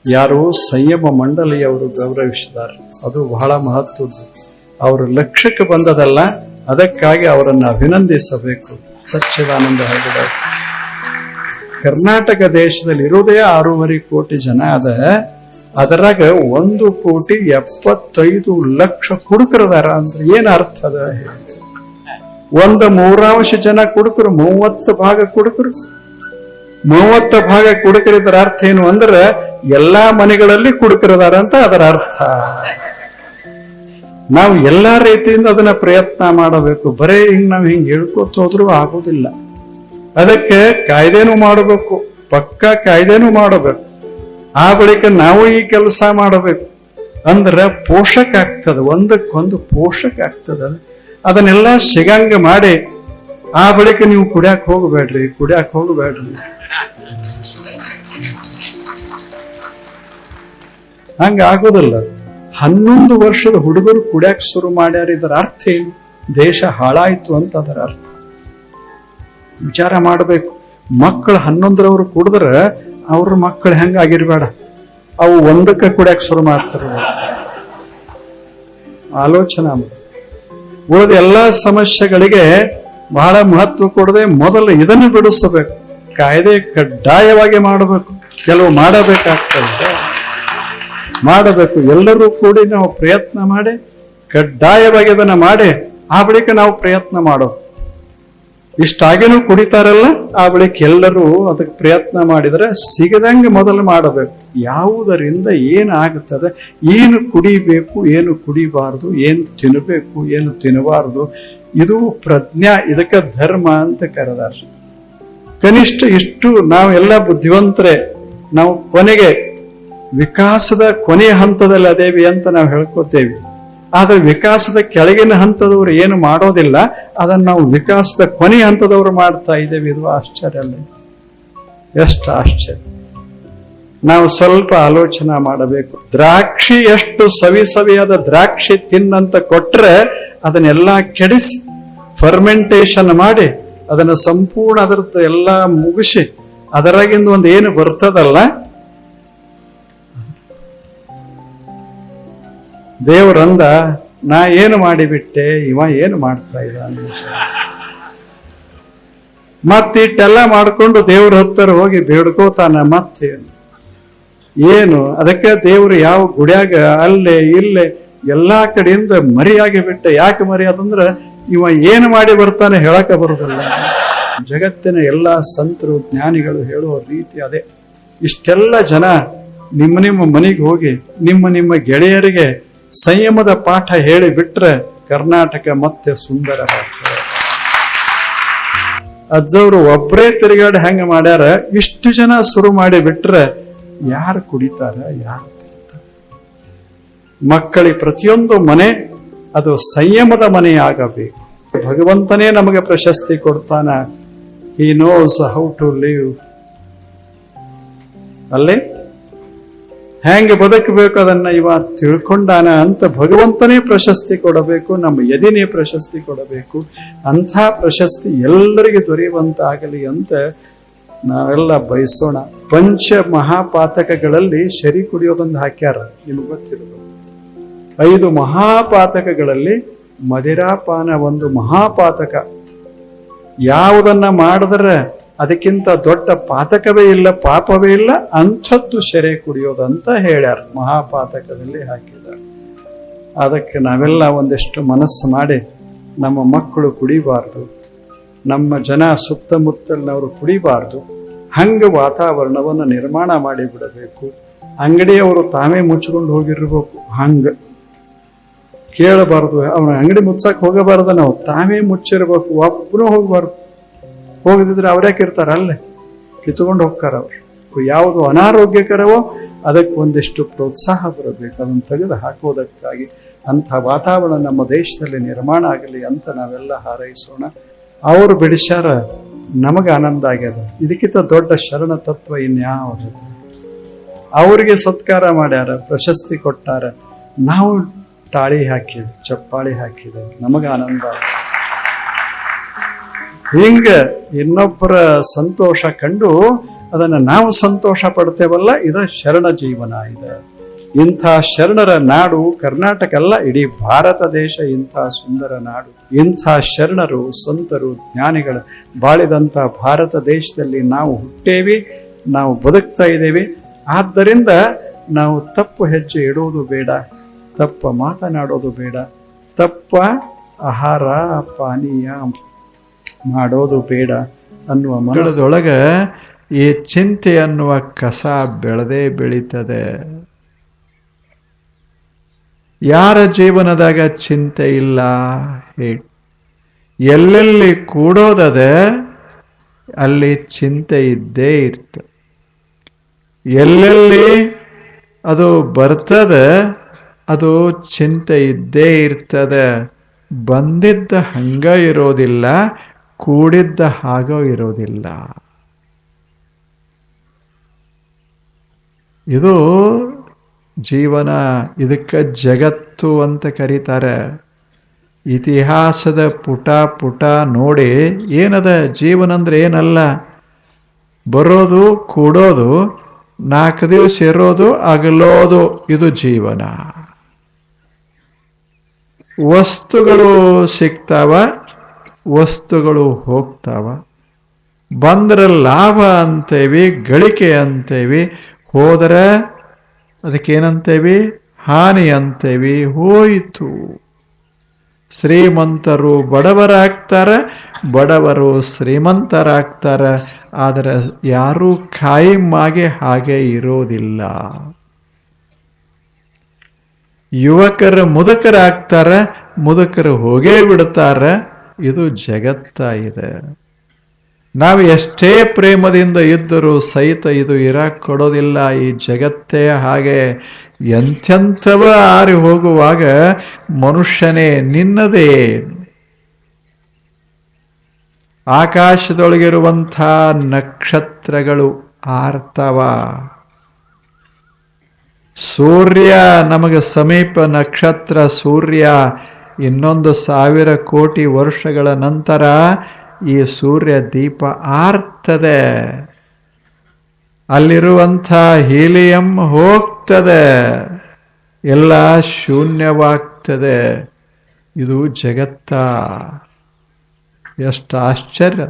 S4: ಯಾರು? ಸಂಯಮ ಮಂಡಳಿಯವರು ಗೌರವಿಸಿದ್ದಾರೆ. ಅದು ಬಹಳ ಮಹತ್ವದ್ದು. ಅವರು ಲಕ್ಷ್ಯಕ್ಕೆ ಬಂದದಲ್ಲ, ಅದಕ್ಕಾಗಿ ಅವರನ್ನು ಅಭಿನಂದಿಸಬೇಕು. ಸಚ್ಚಿದಾನಂದ ಹೇಳಿದರು. ಕರ್ನಾಟಕ ದೇಶದಲ್ಲಿ ಇರುವುದೇ 6.5 ಕೋಟಿ ಜನ ಅದ. ಅದರಾಗ 1,75,00,000 ಕುಡುಕರದಾರ ಅಂದ್ರೆ ಏನ್ ಅರ್ಥ ಅದ? 1/3 ಜನ ಕುಡುಕರು, 30 ಭಾಗ ಕುಡುಕರು. 30 ಭಾಗ ಕುಡುಕರಿದ್ರ ಅರ್ಥ ಏನು ಅಂದ್ರೆ ಎಲ್ಲಾ ಮನೆಗಳಲ್ಲಿ ಕುಡುಕರದಾರ ಅಂತ ಅದರ ಅರ್ಥ. ನಾವು ಎಲ್ಲಾ ರೀತಿಯಿಂದ ಅದನ್ನ ಪ್ರಯತ್ನ ಮಾಡಬೇಕು. ಬರೇ ನಾವು ಹಿಂಗ್ ಹೇಳ್ಕೊತ ಹೋದ್ರೂ ಆಗುದಿಲ್ಲ. ಅದಕ್ಕೆ ಕಾಯ್ದೆನೂ ಮಾಡಬೇಕು, ಪಕ್ಕ ಕಾಯ್ದೆನೂ ಮಾಡಬೇಕು. ಆ ಬಳಿಕ ನಾವು ಈ ಕೆಲಸ ಮಾಡಬೇಕು ಅಂದ್ರೆ ಪೋಷಕ ಆಗ್ತದೆ, ಒಂದಕ್ಕೊಂದು ಪೋಷಕ ಆಗ್ತದ. ಅದನ್ನೆಲ್ಲ ಸಿಗಂಗ ಮಾಡಿ ಆ ಬಳಿಕ ನೀವು ಕುಡಿಯಾಕ ಹೋಗಬೇಡ್ರಿ. ಹಂಗ ಆಗೋದಿಲ್ಲ. 11 ವರ್ಷದ ಹುಡುಗರು ಕುಡಿಯಾಕ ಶುರು ಮಾಡ್ಯಾರ. ಇದರ ಅರ್ಥ ಏನು? ದೇಶ ಹಾಳಾಯ್ತು ಅಂತ ಅದರ ಅರ್ಥ. ವಿಚಾರ ಮಾಡಬೇಕು. ಮಕ್ಕಳು 11ರವರು ಕುಡಿದ್ರೆ ಅವ್ರ ಮಕ್ಕಳು ಹೆಂಗಾಗಿರ್ಬೇಡ, ಅವು 1ಕ್ಕೆ ಕುಡಿಯಾಕ ಶುರು ಮಾಡ್ತಾರೆ. ಆಲೋಚನೆ ಉಳಿದ ಎಲ್ಲಾ ಸಮಸ್ಯೆಗಳಿಗೆ ಬಹಳ ಮಹತ್ವ ಕೊಡದೆ ಮೊದಲು ಇದನ್ನು ಬಿಡಿಸಬೇಕು. ಕಾಯ್ದೆ ಕಡ್ಡಾಯವಾಗಿ ಮಾಡಬೇಕು. ಕೆಲವು ಮಾಡಬೇಕು. ಎಲ್ಲರೂ ಕೂಡಿ ನಾವು ಪ್ರಯತ್ನ ಮಾಡಿ ಕಡ್ಡಾಯವಾಗಿ ಅದನ್ನ ಮಾಡಿ ಆ ಬಳಿಕ ನಾವು ಪ್ರಯತ್ನ ಮಾಡೋದು. ಇಷ್ಟಾಗೇನು ಕುಡಿತಾರಲ್ಲ, ಆ ಬಳಿಕ ಎಲ್ಲರೂ ಅದಕ್ಕೆ ಪ್ರಯತ್ನ ಮಾಡಿದ್ರೆ ಸಿಗದಂಗೆ ಮೊದಲು ಮಾಡಬೇಕು. ಯಾವುದರಿಂದ ಏನಾಗುತ್ತದೆ, ಏನು ಕುಡಿಬೇಕು, ಏನು ಕುಡಿಬಾರದು, ಏನು ತಿನ್ನಬೇಕು, ಏನು ತಿನ್ನಬಾರದು, ಇದು ಪ್ರಜ್ಞಾ. ಇದಕ್ಕೆ ಧರ್ಮ ಅಂತ ಕರೆದಾರ. ಕನಿಷ್ಠ ಇಷ್ಟು ನಾವೆಲ್ಲ ಬುದ್ಧಿವಂತರೇ. ನಾವು ಕೊನೆಗೆ ವಿಕಾಸದ ಕೊನೆಯ ಹಂತದಲ್ಲಿ ಅದೇವಿ ಅಂತ ನಾವು ಹೇಳ್ಕೊತೇವೆ. ಆದ್ರೆ ವಿಕಾಸದ ಕೆಳಗಿನ ಹಂತದವರು ಏನು ಮಾಡೋದಿಲ್ಲ, ಅದನ್ನ ನಾವು ವಿಕಾಸದ ಕೊನೆಯ ಹಂತದವರು ಮಾಡ್ತಾ ಇದ್ದೇವೆ. ಇದು ಆಶ್ಚರ್ಯ ಅಲ್ಲ? ಎಷ್ಟು ಆಶ್ಚರ್ಯ! ನಾವು ಸ್ವಲ್ಪ ಆಲೋಚನೆ ಮಾಡಬೇಕು. ದ್ರಾಕ್ಷಿ ಎಷ್ಟು ಸವಿಯಾದ ದ್ರಾಕ್ಷಿ ತಿನ್ನಂತ ಕೊಟ್ರೆ ಅದನ್ನೆಲ್ಲ ಕೆಡಿಸಿ ಫರ್ಮೆಂಟೇಶನ್ ಮಾಡಿ ಅದನ್ನ ಸಂಪೂರ್ಣ ಅದರದ್ದು ಎಲ್ಲ ಮುಗಿಸಿ ಅದರಾಗಿಂದ ಒಂದು ಏನು ಬರ್ತದಲ್ಲ, ದೇವರಂದ ನಾ ಏನು ಮಾಡಿಬಿಟ್ಟೆ, ಇವ ಏನು ಮಾಡ್ತಾ ಇದ್ದ. ಮತ್ತಿಟ್ಟೆಲ್ಲ ಮಾಡ್ಕೊಂಡು ದೇವ್ರ ಹತ್ತಿರ ಹೋಗಿ ಬೇಡ್ಕೋತಾನ. ಮತ್ತೇನು ಏನು? ಅದಕ್ಕೆ ದೇವ್ರು ಯಾವ ಗುಡಿಯಾಗ ಅಲ್ಲೇ ಇಲ್ಲೇ ಎಲ್ಲಾ ಕಡೆಯಿಂದ ಮರಿಯಾಗಿ ಬಿಟ್ಟೆ. ಯಾಕೆ ಮರಿ ಅದಂದ್ರ ಇವ ಏನು ಮಾಡಿ ಬರ್ತಾನೆ ಹೇಳಕ ಬರುದಿಲ್ಲ. ಜಗತ್ತಿನ ಎಲ್ಲಾ ಸಂತರು ಜ್ಞಾನಿಗಳು ಹೇಳುವ ರೀತಿ ಅದೇ. ಇಷ್ಟೆಲ್ಲ ಜನ ನಿಮ್ಮ ಮನೆಗೆ ಹೋಗಿ ನಿಮ್ಮ ಗೆಳೆಯರಿಗೆ ಸಂಯಮದ ಪಾಠ ಹೇಳಿ ಬಿಟ್ರೆ ಕರ್ನಾಟಕ ಮತ್ತೆ ಸುಂದರ ಆಗ್ತದೆ. ಅಜ್ಜವರು ಒಬ್ಬರೇ ತಿರುಗಾಡಿ ಹೆಂಗ ಮಾಡ್ಯಾರ, ಇಷ್ಟು ಜನ ಶುರು ಮಾಡಿ ಬಿಟ್ರೆ ಯಾರು ಕುಡಿತಾರ, ಯಾರು ತಿಂತಾರ? ಮಕ್ಕಳಿಗೆ ಪ್ರತಿಯೊಂದು ಮನೆ ಅದು ಸಂಯಮದ ಮನೆಯಾಗಬೇಕು. ಭಗವಂತನೇ ನಮಗೆ ಪ್ರಶಸ್ತಿ ಕೊಡ್ತಾನ. He knows how to live. ಅಲ್ಲೇ ಹೆಂಗೆ ಬದುಕಬೇಕು ಅದನ್ನ ಇವ ತಿಳ್ಕೊಂಡಾನ ಅಂತ ಭಗವಂತನೇ ಪ್ರಶಸ್ತಿ ಕೊಡಬೇಕು. ನಮ್ಮ ಎದಿನೇ ಪ್ರಶಸ್ತಿ ಕೊಡಬೇಕು. ಅಂಥ ಪ್ರಶಸ್ತಿ ಎಲ್ಲರಿಗೆ ದೊರೆಯುವಂತಾಗಲಿ ಅಂತ ನಾವೆಲ್ಲ ಬಯಸೋಣ. ಪಂಚ ಮಹಾಪಾತಕಗಳಲ್ಲಿ ಶರಿ ಕುಡಿಯೋದೊಂದು ಹಾಕ್ಯಾರ, ನಿಮ್ಗೆ ಗೊತ್ತಿರೋದು. 5 ಮಹಾಪಾತಕಗಳಲ್ಲಿ ಮದಿರಾಪಾನ ಒಂದು ಮಹಾಪಾತಕ. ಯಾವುದನ್ನ ಮಾಡಿದ್ರೆ ಅದಕ್ಕಿಂತ ದೊಡ್ಡ ಪಾತಕವೇ ಇಲ್ಲ, ಪಾಪವೇ ಇಲ್ಲ, ಅಂಥದ್ದು ಶೆರೆ ಕುಡಿಯೋದಂತ ಹೇಳ್ಯಾರ, ಮಹಾಪಾತಕದಲ್ಲಿ ಹಾಕಿದ್ದಾರೆ. ಅದಕ್ಕೆ ನಾವೆಲ್ಲ ಒಂದಿಷ್ಟು ಮನಸ್ಸು ಮಾಡಿ ನಮ್ಮ ಮಕ್ಕಳು ಕುಡಿಬಾರ್ದು, ನಮ್ಮ ಜನ ಸುತ್ತಮುತ್ತಲಿನವರು ಕುಡಿಬಾರ್ದು. ಹಂಗ ವಾತಾವರಣವನ್ನು ನಿರ್ಮಾಣ ಮಾಡಿ ಬಿಡಬೇಕು. ಅಂಗಡಿಯವರು ತಾವೇ ಮುಚ್ಕೊಂಡು ಹೋಗಿರ್ಬೇಕು. ಹಂಗ ಕೇಳಬಾರ್ದು, ಅವನ ಅಂಗಡಿ ಮುಚ್ಚಕ್ ಹೋಗಬಾರ್ದು, ನಾವು ತಾವೇ ಮುಚ್ಚಿರ್ಬೇಕು. ಒಬ್ಬರು ಹೋಗ್ಬಾರ್ದು. ಹೋಗದಿದ್ರೆ ಅವ್ರ್ಯಾಕಿರ್ತಾರ, ಅಲ್ಲೇ ಕಿತ್ಕೊಂಡು ಹೋಗ್ತಾರ. ಅವ್ರು ಯಾವುದು ಅನಾರೋಗ್ಯಕರವೋ ಅದಕ್ಕೆ ಒಂದಿಷ್ಟು ಪ್ರೋತ್ಸಾಹ ಬರಬೇಕು, ಅದನ್ನು ತೆಗೆದು ಹಾಕೋದಕ್ಕಾಗಿ. ಅಂಥ ವಾತಾವರಣ ನಮ್ಮ ದೇಶದಲ್ಲಿ ನಿರ್ಮಾಣ ಆಗಲಿ ಅಂತ ನಾವೆಲ್ಲ ಹಾರೈಸೋಣ. ಅವರು ಬಿಡಿಸ್ಯಾರ, ನಮಗೆ ಆನಂದ ಆಗ್ಯದ. ಇದಕ್ಕಿಂತ ದೊಡ್ಡ ಶರಣ ತತ್ವ ಇನ್ಯಾವುದು? ಅವರಿಗೆ ಸತ್ಕಾರ ಮಾಡ್ಯಾರ, ಪ್ರಶಸ್ತಿ ಕೊಟ್ಟಾರ, ನಾವು ತಾಳಿ ಹಾಕಿದ್ವಿ, ಚಪ್ಪಾಳಿ ಹಾಕಿದ್ವಿ, ನಮಗ ಆನಂದ. ಹಿಂಗ ಇನ್ನೊಬ್ಬರ ಸಂತೋಷ ಕಂಡು ಅದನ್ನ ನಾವು ಸಂತೋಷ ಪಡ್ತೇವಲ್ಲ, ಇದು ಶರಣ ಜೀವನ. ಇದೆ ಇಂಥ ಶರಣರ ನಾಡು ಕರ್ನಾಟಕ ಅಲ್ಲ, ಇಡೀ ಭಾರತ ದೇಶ ಇಂಥ ಸುಂದರ ನಾಡು. ಇಂಥ ಶರಣರು, ಸಂತರು, ಜ್ಞಾನಿಗಳ ಬಾಳಿದಂಥ ಭಾರತ ದೇಶದಲ್ಲಿ ನಾವು ಹುಟ್ಟೇವಿ, ನಾವು ಬದುಕ್ತಾ ಇದ್ದೇವೆ. ಆದ್ದರಿಂದ ನಾವು ತಪ್ಪು ಹೆಜ್ಜೆ ಇಡುವುದು ಬೇಡ, ತಪ್ಪ ಮಾತನಾಡೋದು ಬೇಡ, ತಪ್ಪ ಆಹಾರ ಪಾನೀಯ ಮಾಡೋದು ಬೇಡ ಅನ್ನುವ ಮನಸ್ಸೊಳಗ ಈ ಚಿಂತೆ ಅನ್ನುವ ಕಸ ಬೆಳೆದೇ ಬೆಳೀತದೆ. ಯಾರ ಜೀವನದಾಗ ಚಿಂತೆ ಇಲ್ಲ ಹೇಳಿ? ಎಲ್ಲೆಲ್ಲಿ ಕೂಡೋದದೆ ಅಲ್ಲಿ ಚಿಂತೆ ಇದ್ದೇ ಇರ್ತದೆ. ಎಲ್ಲೆಲ್ಲಿ ಅದು ಬರ್ತದೆ ಅದು ಚಿಂತೆ ಇದ್ದೇ ಇರ್ತದೆ. ಬಂದಿದ್ದ ಹಂಗ ಇರೋದಿಲ್ಲ, ಕೂಡಿದ್ದ ಹಾಗೋ ಇರೋದಿಲ್ಲ. ಇದು ಜೀವನ. ಇದಕ್ಕೆ ಜಗತ್ತು ಅಂತ ಕರೀತಾರೆ. ಇತಿಹಾಸದ ಪುಟ ಪುಟ ನೋಡಿ ಏನದ ಜೀವನ ಅಂದ್ರೆ ಏನಲ್ಲ. ಬರೋದು, ಕೂಡೋದು, 4 ದಿವಸ ಇರೋದು, ಅಗಲೋದು, ಇದು ಜೀವನ. ವಸ್ತುಗಳು ಸಿಗ್ತಾವ, ವಸ್ತುಗಳು ಹೋಗ್ತಾವ. ಬಂದ್ರೆ ಲಾಭ ಅಂತೇವಿ, ಗಳಿಕೆ ಅಂತೇವಿ, ಹೋದರೆ ಅದಕ್ಕೇನಂತೇವಿ? ಹಾನಿ ಅಂತೇವಿ. ಹೋಯಿತು. ಶ್ರೀಮಂತರು ಬಡವರಾಗ್ತಾರೆ, ಬಡವರು ಶ್ರೀಮಂತರಾಗ್ತಾರೆ. ಆದರೆ ಯಾರೂ ಖಾಯಮ್ಮಾಗಿ ಹಾಗೆ ಇರೋದಿಲ್ಲ. ಯುವಕರು ಮುದುಕರಾಗ್ತಾರೆ, ಮುದುಕರು ಹೋಗೇ ಬಿಡ್ತಾರೆ. ಇದು ಜಗತ್ತ ಇದೆ. ನಾವು ಎಷ್ಟೇ ಪ್ರೇಮದಿಂದ ಇದ್ದರೂ ಸಹಿತ ಇದು ಇರಕ್ಕೆ ಕೊಡೋದಿಲ್ಲ. ಈ ಜಗತ್ತೇ ಹಾಗೆ. ಎಂಥೆಂಥವ ಆರಿ ಹೋಗುವಾಗ ಮನುಷ್ಯನೇ ನಿನ್ನದೇ. ಆಕಾಶದೊಳಗಿರುವಂಥ ನಕ್ಷತ್ರಗಳು ಆರ್ತವ. ಸೂರ್ಯ ನಮಗೆ ಸಮೀಪ ನಕ್ಷತ್ರ ಸೂರ್ಯ. ಇನ್ನೊಂದು 1000 ಕೋಟಿ ವರ್ಷಗಳ ನಂತರ ಈ ಸೂರ್ಯ ದೀಪ ಆರ್ತದೆ. ಅಲ್ಲಿರುವಂಥ ಹೀಲಿಯಂ ಹೋಗ್ತದೆ, ಎಲ್ಲ ಶೂನ್ಯವಾಗ್ತದೆ. ಇದು ಜಗತ್ತ. ಎಷ್ಟು ಆಶ್ಚರ್ಯ!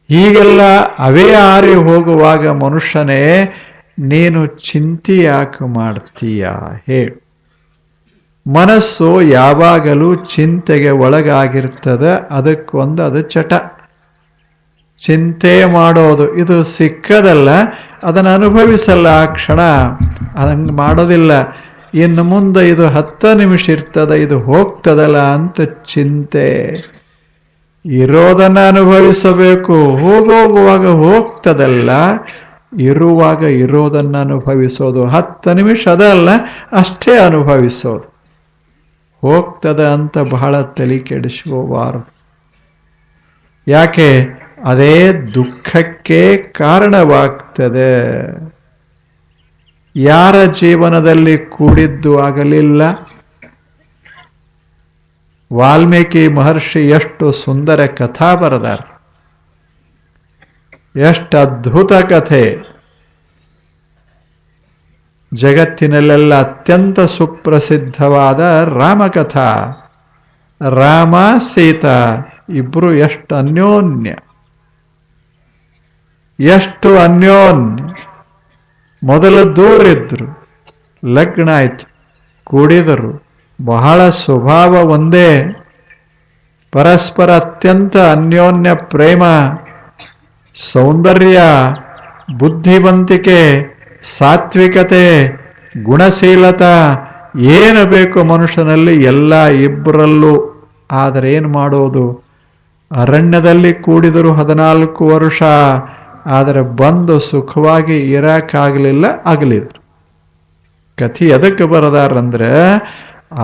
S4: ಹೀಗೆಲ್ಲ ಅವೇ ಆರಿ ಹೋಗುವಾಗ ಮನುಷ್ಯನೇ ನೀನು ಚಿಂತೆ ಯಾಕೆ ಮಾಡ್ತೀಯ ಹೇಳು? ಮನಸ್ಸು ಯಾವಾಗಲೂ ಚಿಂತೆಗೆ ಒಳಗಾಗಿರ್ತದೆ. ಅದು ಚಟ. ಚಿಂತೆ ಮಾಡೋದು ಇದು ಸಿಕ್ಕದಲ್ಲ, ಅದನ್ನು ಅನುಭವಿಸಲ್ಲ. ಆ ಕ್ಷಣ ಅದನ್ನು ಮಾಡೋದಿಲ್ಲ. ಇನ್ನು ಮುಂದೆ ಇದು 10 ನಿಮಿಷ ಇರ್ತದೆ, ಇದು ಹೋಗ್ತದಲ್ಲ ಅಂತ ಚಿಂತೆ. ಇರೋದನ್ನು ಅನುಭವಿಸಬೇಕು. ಹೋಗುವಾಗ ಹೋಗ್ತದಲ್ಲ, ಇರುವಾಗ ಇರೋದನ್ನು ಅನುಭವಿಸೋದು. 10 ನಿಮಿಷ ಅದಲ್ಲ, ಅಷ್ಟೇ ಅನುಭವಿಸೋದು. ಹೋಗ್ತದ ಅಂತ ಬಹಳ ತಲೆ ಕೆಡಿಸ್ಕೋಬಾರದು. ಯಾಕೆ? ಅದೇ ದುಃಖಕ್ಕೆ ಕಾರಣವಾಗ್ತದೆ. ಯಾರ ಜೀವನದಲ್ಲಿ ಕೂಡಿದ್ದು ಆಗಲಿಲ್ಲ? ವಾಲ್ಮೀಕಿ ಮಹರ್ಷಿ ಎಷ್ಟು ಸುಂದರ ಕಥಾ ಬರೆದಾರ, ಎಷ್ಟು ಅದ್ಭುತ ಕಥೆ. ಜಗತ್ತಿನಲ್ಲೆಲ್ಲ ಅತ್ಯಂತ ಸುಪ್ರಸಿದ್ಧವಾದ ರಾಮಕಥಾ. ರಾಮ ಸೀತಾ ಇಬ್ರು ಎಷ್ಟು ಅನ್ಯೋನ್ಯ, ಎಷ್ಟು ಅನ್ಯೋನ್ಯ. ಮೊದಲು ದೂರಿದ್ರು, ಲಗ್ನ ಆಯ್ತು, ಕೂಡಿದರು. ಬಹಳ ಸ್ವಭಾವ ಒಂದೇ, ಪರಸ್ಪರ ಅತ್ಯಂತ ಅನ್ಯೋನ್ಯ ಪ್ರೇಮ, ಸೌಂದರ್ಯ, ಬುದ್ಧಿವಂತಿಕೆ, ಸಾತ್ವಿಕತೆ, ಗುಣಶೀಲತಾ, ಏನು ಬೇಕು ಮನುಷ್ಯನಲ್ಲಿ ಎಲ್ಲ ಇಬ್ಬರಲ್ಲೂ. ಆದರೆ ಏನು ಮಾಡೋದು? ಅರಣ್ಯದಲ್ಲಿ ಕೂಡಿದರು 14 ವರ್ಷ. ಆದರೆ ಬಂದು ಸುಖವಾಗಿ ಇರಕ್ಕಾಗಲಿಲ್ಲ, ಆಗಲಿದ್ರು. ಕಥೆ ಎದಕ್ಕೆ ಬರದಾರಂದ್ರೆ,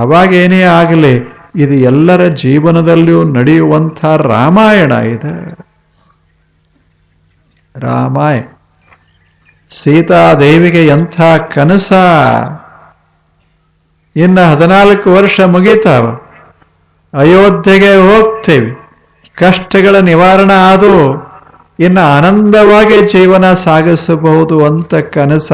S4: ಅವಾಗೇನೇ ಆಗಲಿ, ಇದು ಎಲ್ಲರ ಜೀವನದಲ್ಲಿಯೂ ನಡೆಯುವಂಥ ರಾಮಾಯಣ ಇದೆ. ರಾಮಾಯಣ. ಸೀತಾದೇವಿಗೆ ಎಂಥ ಕನಸ! ಇನ್ನು 14 ವರ್ಷ ಮುಗೀತಾವ, ಅಯೋಧ್ಯೆಗೆ ಹೋಗ್ತೇವೆ, ಕಷ್ಟಗಳ ನಿವಾರಣೆ ಆದು ಇನ್ನು ಆನಂದವಾಗಿ ಜೀವನ ಸಾಗಿಸಬಹುದು ಅಂತ ಕನಸ.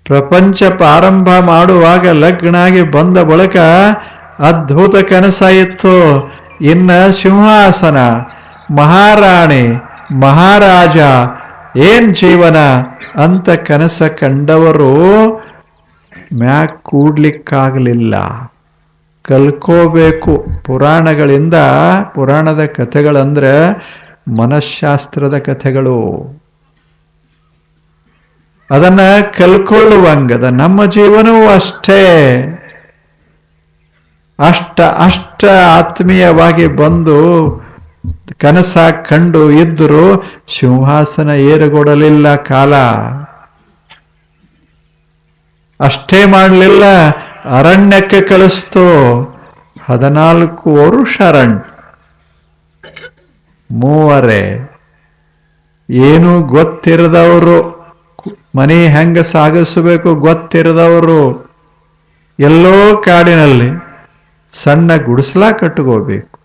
S3: ಪ್ರಪಂಚ ಪ್ರಾರಂಭ ಮಾಡುವಾಗ ಲಗ್ನ ಆಗಿ ಬಂದ ಬಳಿಕ ಅದ್ಭುತ ಕನಸಾಯಿತು. ಇನ್ನ ಸಿಂಹಾಸನ, ಮಹಾರಾಣಿ, ಮಹಾರಾಜ, ಏನ್ ಜೀವನ ಅಂತ ಕನಸ ಕಂಡವರು ಮ್ಯಾಕ್ ಕೂಡ್ಲಿಕ್ಕಾಗಲಿಲ್ಲ. ಕಲ್ಕೋಬೇಕು. ಪುರಾಣಗಳಿಂದ, ಪುರಾಣದ ಕಥೆಗಳಂದ್ರೆ ಮನಃಶಾಸ್ತ್ರದ ಕಥೆಗಳು. ಅದನ್ನ ಕಲ್ಕೊಳ್ಳುವಂಗದ. ನಮ್ಮ ಜೀವನವೂ ಅಷ್ಟೇ. ಅಷ್ಟ ಆತ್ಮೀಯವಾಗಿ ಬಂದು ಕನಸ ಕಂಡು ಇದ್ದರು ಸಿಂಹಾಸನ ಏರುಗೊಡಲಿಲ್ಲ ಕಾಲ. ಅಷ್ಟೇ ಮಾಡಲಿಲ್ಲ, ಅರಣ್ಯಕ್ಕೆ ಕಳಿಸ್ತು. 14 ವರುಷ ಅರಣ್ಯ. ಮೂವರೇ ಏನು ಗೊತ್ತಿರದವರು, ಮನೆ ಹೆಂಗ ಸಾಗಿಸಬೇಕು ಗೊತ್ತಿರದವರು, ಎಲ್ಲೋ ಕಾಡಿನಲ್ಲಿ ಸಣ್ಣ ಗುಡಿಸಲ ಕಟ್ಟುಕೋಬೇಕು,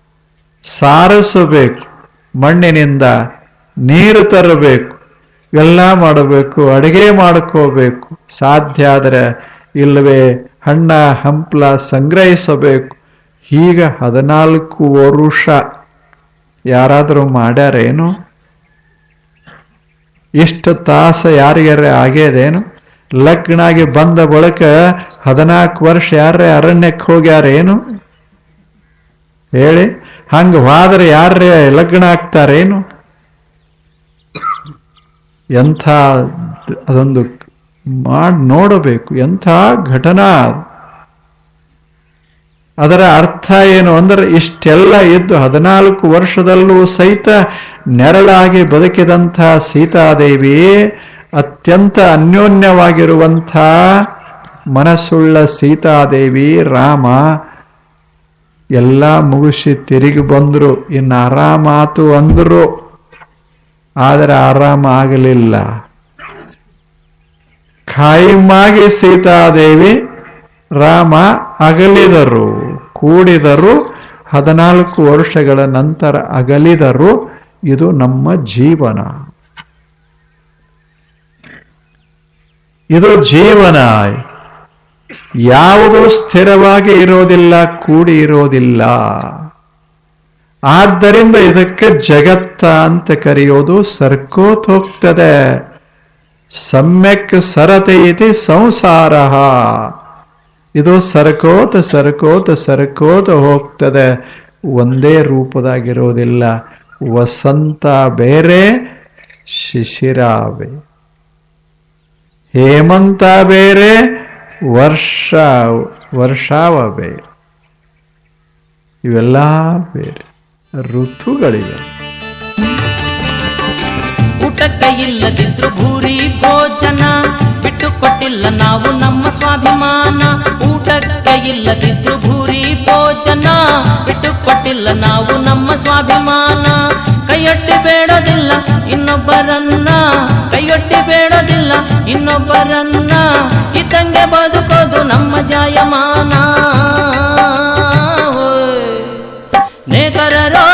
S3: ಸಾರಿಸಬೇಕು, ಮಣ್ಣಿನಿಂದ ನೀರು ತರಬೇಕು, ಎಲ್ಲ ಮಾಡಬೇಕು, ಅಡಿಗೆ ಮಾಡ್ಕೋಬೇಕು, ಸಾಧ್ಯ ಆದರೆ ಇಲ್ಲವೇ ಹಣ್ಣ ಹಂಪ್ಲ ಸಂಗ್ರಹಿಸಬೇಕು. ಹೀಗ 14 ವರುಷ ಯಾರಾದರೂ ಮಾಡ್ಯಾರೇನು? ಇಷ್ಟು ತಾಸ ಯಾರಿಗಾರ ಆಗ್ಯದೇನು? ಲಗ್ನ ಆಗಿ ಬಂದ ಬಳಿಕ 14 ವರ್ಷ ಯಾರೇ ಅರಣ್ಯಕ್ಕೆ ಹೋಗ್ಯಾರೇನು ಹೇಳಿ? ಹಂಗ ಹೋದ್ರೆ ಯಾರೇ ಲಗ್ನ ಆಗ್ತಾರೇನು? ಎಂಥ ಅದೊಂದು ಮಾಡಿ ನೋಡಬೇಕು, ಎಂಥ ಘಟನಾ. ಅದರ ಅರ್ಥ ಏನು ಅಂದ್ರೆ ಇಷ್ಟೆಲ್ಲ ಇದ್ದು 14 ವರ್ಷದಲ್ಲೂ ಸಹಿತ ನೆರಳಾಗಿ ಬದುಕಿದಂಥ ಸೀತಾದೇವಿ, ಅತ್ಯಂತ ಅನ್ಯೋನ್ಯವಾಗಿರುವಂಥ ಮನಸ್ಸುಳ್ಳ ಸೀತಾದೇವಿ, ರಾಮ ಎಲ್ಲ ಮುಗಿಸಿ ತಿರುಗಿ ಬಂದ್ರು. ಇನ್ನು ಆರಾಮಾತು ಅಂದ್ರು, ಆದರೆ ಆರಾಮ ಆಗಲಿಲ್ಲ. ಖಾಯಮಾಗಿ ಸೀತಾದೇವಿ ರಾಮ ಅಗಲಿದರು, ಕೂಡಿದರು. 14 ವರ್ಷಗಳ ನಂತರ ಅಗಲಿದರು. ಇದು ನಮ್ಮ ಜೀವನ. ಇದು ಜೀವನ. ಯಾವುದೂ ಸ್ಥಿರವಾಗಿ ಇರೋದಿಲ್ಲ, ಕೂಡಿ ಇರೋದಿಲ್ಲ. ಆದ್ದರಿಂದ ಇದಕ್ಕೆ ಜಗತ್ತ ಅಂತ ಕರೆಯೋದು. ಸರ್ಕೋತ್ ಹೋಗ್ತದೆ. ಸಮ್ಯಕ್ ಸರತೆ ಇತಿ ಸಂಸಾರ. ಇದು ಸರ್ಕೋತ ಸರ್ಕೋತ ಸರ್ಕೋತ ಹೋಗ್ತದೆ, ಒಂದೇ ರೂಪದಾಗಿರೋದಿಲ್ಲ. ವಸಂತ ಬೇರೆ, ಶಿಶಿರ ಬೇರೆ, ಹೇಮಂತ ಬೇರೆ, ವರ್ಷಾವ ಬೇರೆ, ಇವೆಲ್ಲ ಬೇರೆ ಋತುಗಳಿವೆ.
S5: ಊಟಕ್ಕೆ ಇಲ್ಲದಿದ್ರು ಭೂರಿ ಭೋಜನ, ಬಿಟ್ಟು ಕೊಟ್ಟಿಲ್ಲ ನಾವು ನಮ್ಮ ಸ್ವಾಭಿಮಾನ. ಊಟಕ್ಕೆ ಇಲ್ಲದಿದ್ರು ಭೂರಿ ಭೋಜನ, ಬಿಟ್ಟು ಕೊಟ್ಟಿಲ್ಲ ನಾವು ನಮ್ಮ ಸ್ವಾಭಿಮಾನ. ಕೈಯೊಡ್ಡಿ ಬೇಡೋದಿಲ್ಲ ಇನ್ನೊಬ್ಬರನ್ನ, ಕೈಯೊಡ್ಡಿ ಬೇಡೋದಿಲ್ಲ ಇನ್ನೊಬ್ಬರನ್ನ. ಇದ್ದಂಗೆ ಬದುಕೋದು ನಮ್ಮ ಜಾಯಮಾನ. ನೇಕರರೋ